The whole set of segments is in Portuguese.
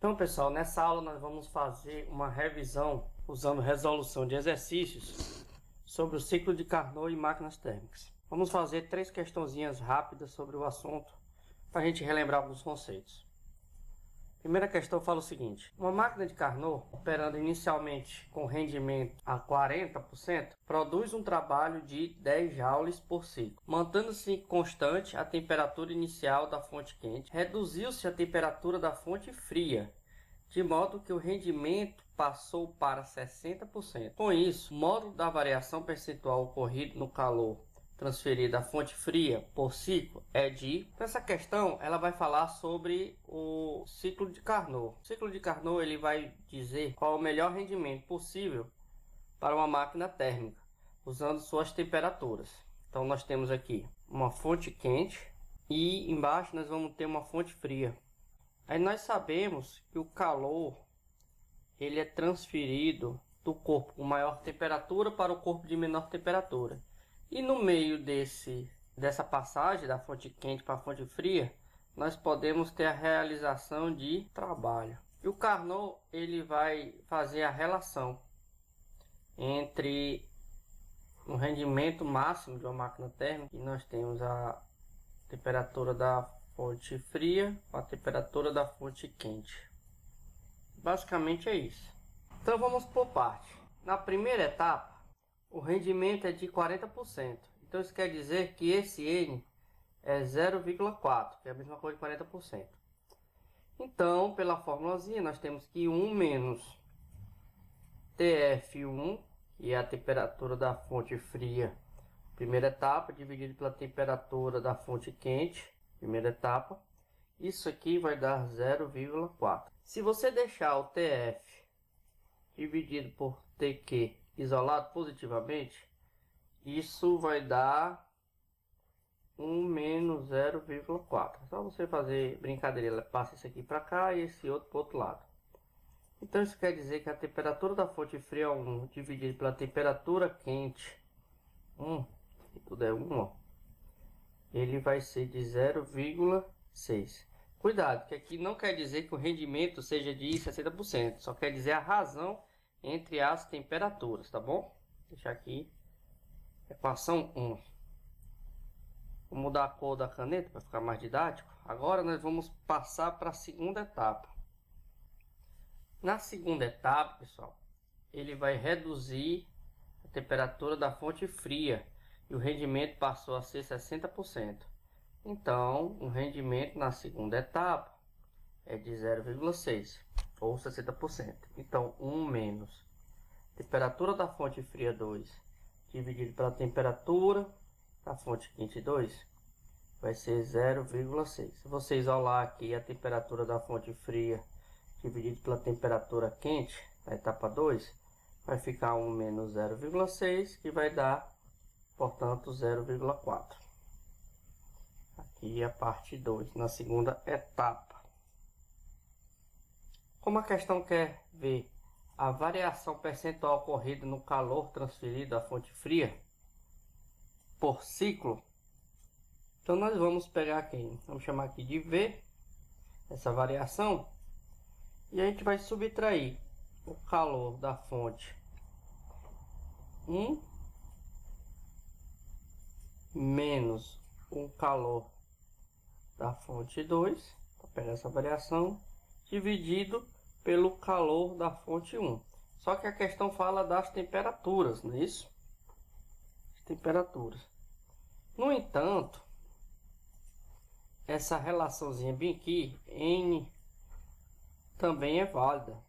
Então, pessoal, nessa aula nós vamos fazer uma revisão usando resolução de exercícios sobre o ciclo de Carnot e máquinas térmicas. Vamos fazer 3 questõezinhas rápidas sobre o assunto para a gente relembrar alguns conceitos. Primeira questão fala o seguinte: uma máquina de Carnot, operando inicialmente com rendimento a 40%, produz um trabalho de 10 joules por ciclo. Mantendo-se constante a temperatura inicial da fonte quente, reduziu-se a temperatura da fonte fria, de modo que o rendimento passou para 60%. Com isso, o módulo da variação percentual ocorrido no calor transferida à fonte fria por ciclo é de... Essa questão ela vai falar sobre o ciclo de Carnot. O ciclo de Carnot ele vai dizer qual é o melhor rendimento possível para uma máquina térmica, usando suas temperaturas. Então nós temos aqui uma fonte quente e embaixo nós vamos ter uma fonte fria. Aí nós sabemos que o calor ele é transferido do corpo com maior temperatura para o corpo de menor temperatura. E no meio dessa passagem da fonte quente para a fonte fria, nós podemos ter a realização de trabalho. E o Carnot ele vai fazer a relação entre o rendimento máximo de uma máquina térmica, e nós temos a temperatura da fonte fria com a temperatura da fonte quente. Basicamente é isso. Então vamos por parte. Na primeira etapa, o rendimento é de 40%. Então isso quer dizer que esse N é 0,4, que é a mesma coisa de 40%. Então, pela formulazinha, nós temos que 1 menos TF1, que é a temperatura da fonte fria, primeira etapa, dividido pela temperatura da fonte quente, primeira etapa. Isso aqui vai dar 0,4. Se você deixar o TF dividido por TQ isolado positivamente, isso vai dar 1 menos 0,4. Só você fazer brincadeira, passa isso aqui para cá e esse outro para o outro lado. Então isso quer dizer que a temperatura da fonte fria 1 dividido pela temperatura quente 1, que tudo é 1, ó, ele vai ser de 0,6. Cuidado, que aqui não quer dizer que o rendimento seja de 60%, só quer dizer a razão entre as temperaturas, tá bom? Vou deixar aqui, equação 1. Vou mudar a cor da caneta para ficar mais didático. Agora nós vamos passar para a segunda etapa. Na segunda etapa, pessoal, ele vai reduzir a temperatura da fonte fria e o rendimento passou a ser 60%. Então, o rendimento na segunda etapa é de 0,6 ou 60%. Então, 1 menos temperatura da fonte fria 2 dividido pela temperatura da fonte quente 2 vai ser 0,6. Se você isolar aqui a temperatura da fonte fria dividido pela temperatura quente da etapa 2, vai ficar 1 menos 0,6, que vai dar, portanto, 0,4. Aqui é a parte 2, na segunda etapa. Como a questão quer ver a variação percentual ocorrida no calor transferido à fonte fria por ciclo, então nós vamos pegar aqui, vamos chamar aqui de V, essa variação, e a gente vai subtrair o calor da fonte 1 menos o calor da fonte 2, para pegar essa variação, dividido pelo calor da fonte 1. Só que a questão fala das temperaturas, não é isso? As temperaturas. No entanto, essa relaçãozinha bem aqui, N, também é válida.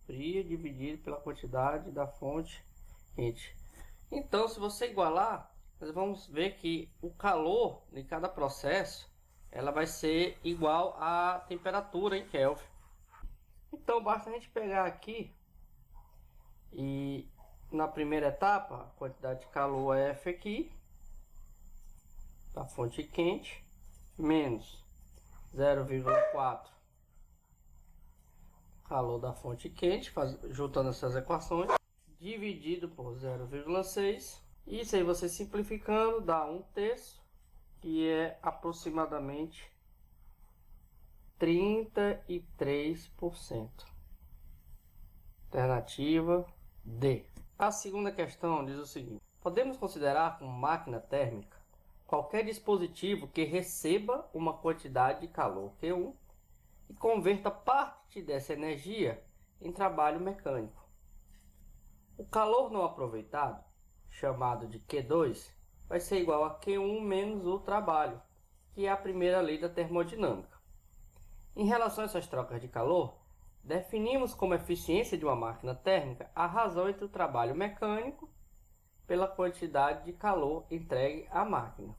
Fria dividido pela quantidade da fonte quente. Então, se você igualar, nós vamos ver que o calor de cada processo ela vai ser igual à temperatura em Kelvin. Então basta a gente pegar aqui e na primeira etapa a quantidade de calor é F aqui da fonte quente menos 0,4 calor da fonte quente, juntando essas equações, dividido por 0,6. Isso aí você simplificando dá 1/3, que é aproximadamente 33%. Alternativa D. A segunda questão diz o seguinte: podemos considerar como máquina térmica qualquer dispositivo que receba uma quantidade de calor Q1 e converta parte dessa energia em trabalho mecânico. O calor não aproveitado, chamado de Q2, vai ser igual a Q1 menos o trabalho, que é a primeira lei da termodinâmica. Em relação a essas trocas de calor, definimos como eficiência de uma máquina térmica a razão entre o trabalho mecânico pela quantidade de calor entregue à máquina.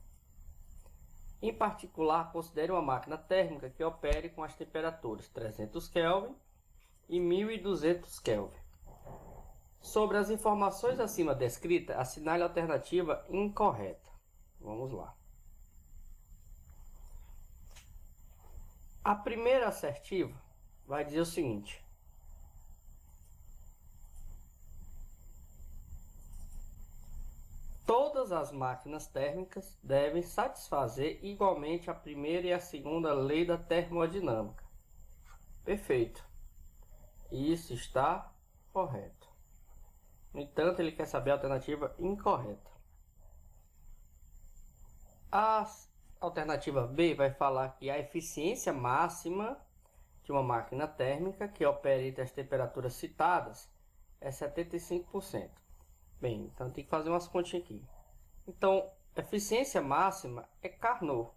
Em particular, considere uma máquina térmica que opere com as temperaturas 300 Kelvin e 1200 Kelvin. Sobre as informações acima descritas, assinale a alternativa incorreta. Vamos lá. A primeira assertiva vai dizer o seguinte: todas as máquinas térmicas devem satisfazer igualmente a primeira e a segunda lei da termodinâmica. Perfeito. Isso está correto. No entanto, ele quer saber a alternativa incorreta. A alternativa B vai falar que a eficiência máxima de uma máquina térmica que opere entre as temperaturas citadas é 75%. Bem, então tem que fazer umas continhas aqui. Então, eficiência máxima é Carnot.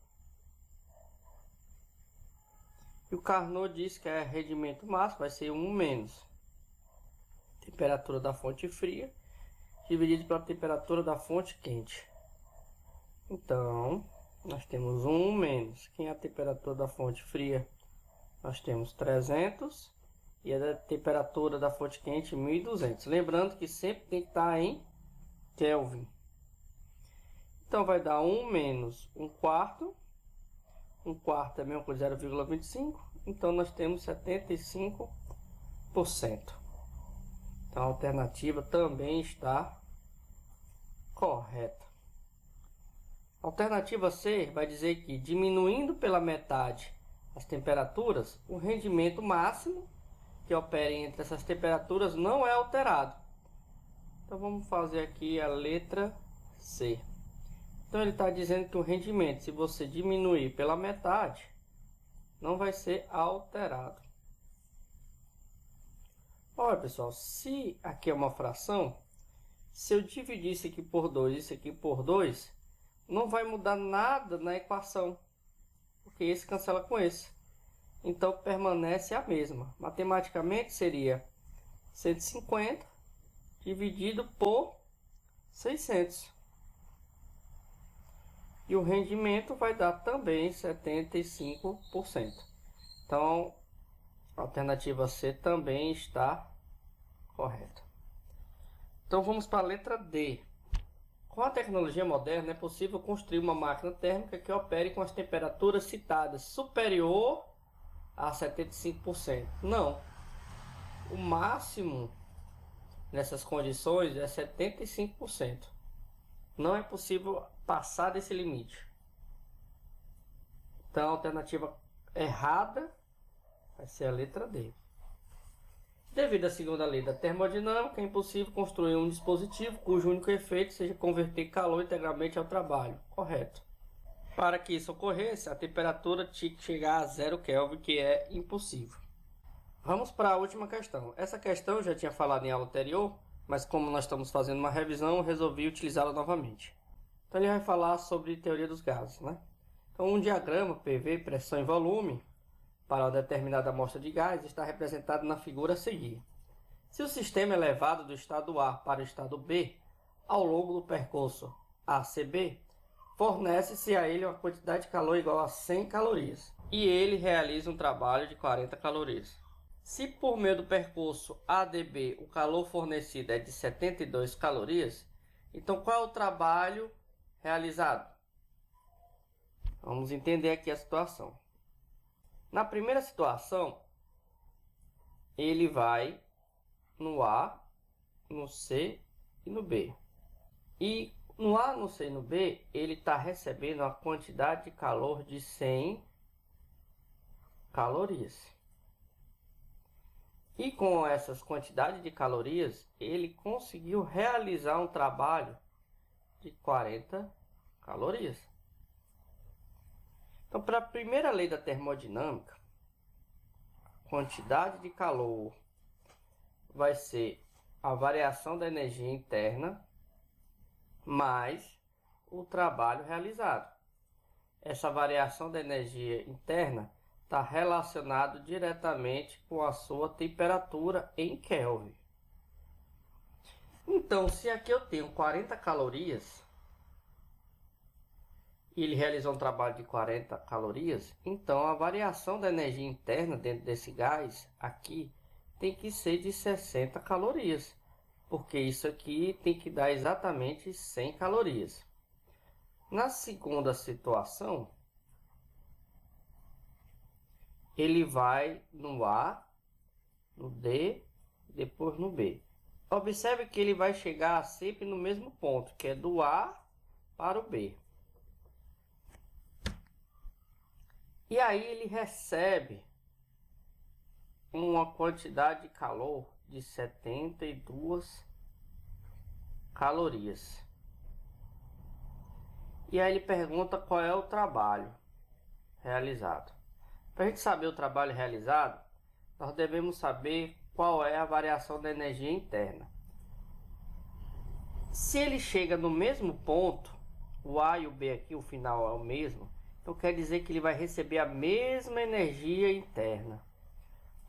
E o Carnot diz que é rendimento máximo vai ser 1 menos temperatura da fonte fria dividido pela temperatura da fonte quente. Então, nós temos 1 menos. Quem é a temperatura da fonte fria? Nós temos 300 e a temperatura da fonte quente 1200. Lembrando que sempre tem que estar em Kelvin. Então vai dar 1 menos 1 quarto. 1 quarto é a mesma coisa 0,25. Então nós temos 75%. Então a alternativa também está correta. A alternativa C vai dizer que diminuindo pela metade as temperaturas, o rendimento máximo que opera entre essas temperaturas não é alterado. Então vamos fazer aqui a letra C. Então ele está dizendo que o rendimento, se você diminuir pela metade, não vai ser alterado. Olha pessoal, se aqui é uma fração, se eu dividir isso aqui por 2 e isso aqui por 2, não vai mudar nada na equação, porque esse cancela com esse. Então permanece a mesma. Matematicamente seria 150 dividido por 600. E o rendimento vai dar também 75%. Então, a alternativa C também está correta. Então, vamos para a letra D. Com a tecnologia moderna, é possível construir uma máquina térmica que opere com as temperaturas citadas superior a 75%. Não. O máximo nessas condições é 75%. Não é possível passar desse limite. Então, a alternativa errada vai ser a letra D. Devido à segunda lei da termodinâmica, é impossível construir um dispositivo cujo único efeito seja converter calor integralmente ao trabalho. Correto. Para que isso ocorresse, a temperatura tinha que chegar a 0 Kelvin, que é impossível. Vamos para a última questão. Essa questão eu já tinha falado em aula anterior, mas como nós estamos fazendo uma revisão, eu resolvi utilizá-la novamente. Então ele vai falar sobre teoria dos gases, né? Então um diagrama PV, pressão e volume, para uma determinada amostra de gás está representado na figura a seguir. Se o sistema é levado do estado A para o estado B, ao longo do percurso ACB, fornece-se a ele uma quantidade de calor igual a 100 calorias, e ele realiza um trabalho de 40 calorias. Se por meio do percurso ADB o calor fornecido é de 72 calorias, então qual é o trabalho realizado? Vamos entender aqui a situação. Na primeira situação, ele vai no A, no C e no B. E no A, no C e no B, ele está recebendo uma quantidade de calor de 100 calorias. E com essas quantidades de calorias, ele conseguiu realizar um trabalho de 40 calorias. Então, para a primeira lei da termodinâmica, quantidade de calor vai ser a variação da energia interna mais o trabalho realizado. Essa variação da energia interna está relacionado diretamente com a sua temperatura em Kelvin. Então, se aqui eu tenho 40 calorias, e ele realizou um trabalho de 40 calorias, então a variação da energia interna dentro desse gás aqui tem que ser de 60 calorias, porque isso aqui tem que dar exatamente 100 calorias. Na segunda situação, ele vai no A, no D, depois no B. Observe que ele vai chegar sempre no mesmo ponto, que é do A para o B. E aí ele recebe uma quantidade de calor de 72 calorias. E aí ele pergunta qual é o trabalho realizado. Para a gente saber o trabalho realizado, nós devemos saber qual é a variação da energia interna. Se ele chega no mesmo ponto, o A e o B aqui, o final é o mesmo, então quer dizer que ele vai receber a mesma energia interna.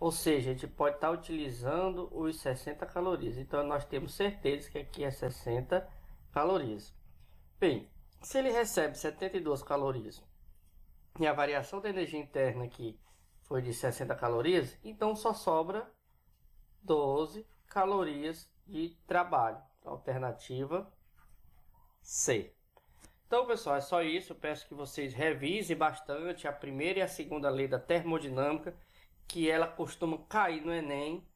Ou seja, a gente pode estar utilizando os 60 calorias. Então nós temos certeza que aqui é 60 calorias. Bem, se ele recebe 72 calorias e a variação da energia interna aqui foi de 60 calorias, então só sobra 12 calorias de trabalho. Alternativa C. Então, pessoal, é só isso. Eu peço que vocês revisem bastante a primeira e a segunda lei da termodinâmica, que ela costuma cair no Enem.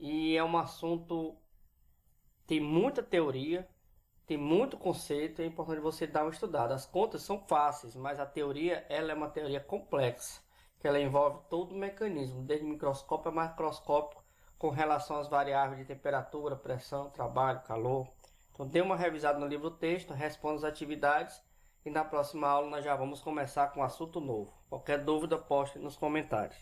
E é um assunto, tem muita teoria, tem muito conceito, é importante você dar uma estudada. As contas são fáceis, mas a teoria, ela é uma teoria complexa, que ela envolve todo o mecanismo, desde microscópio a macroscópio, com relação às variáveis de temperatura, pressão, trabalho, calor. Então dê uma revisada no livro texto, responda as atividades e na próxima aula nós já vamos começar com um assunto novo. Qualquer dúvida, poste nos comentários.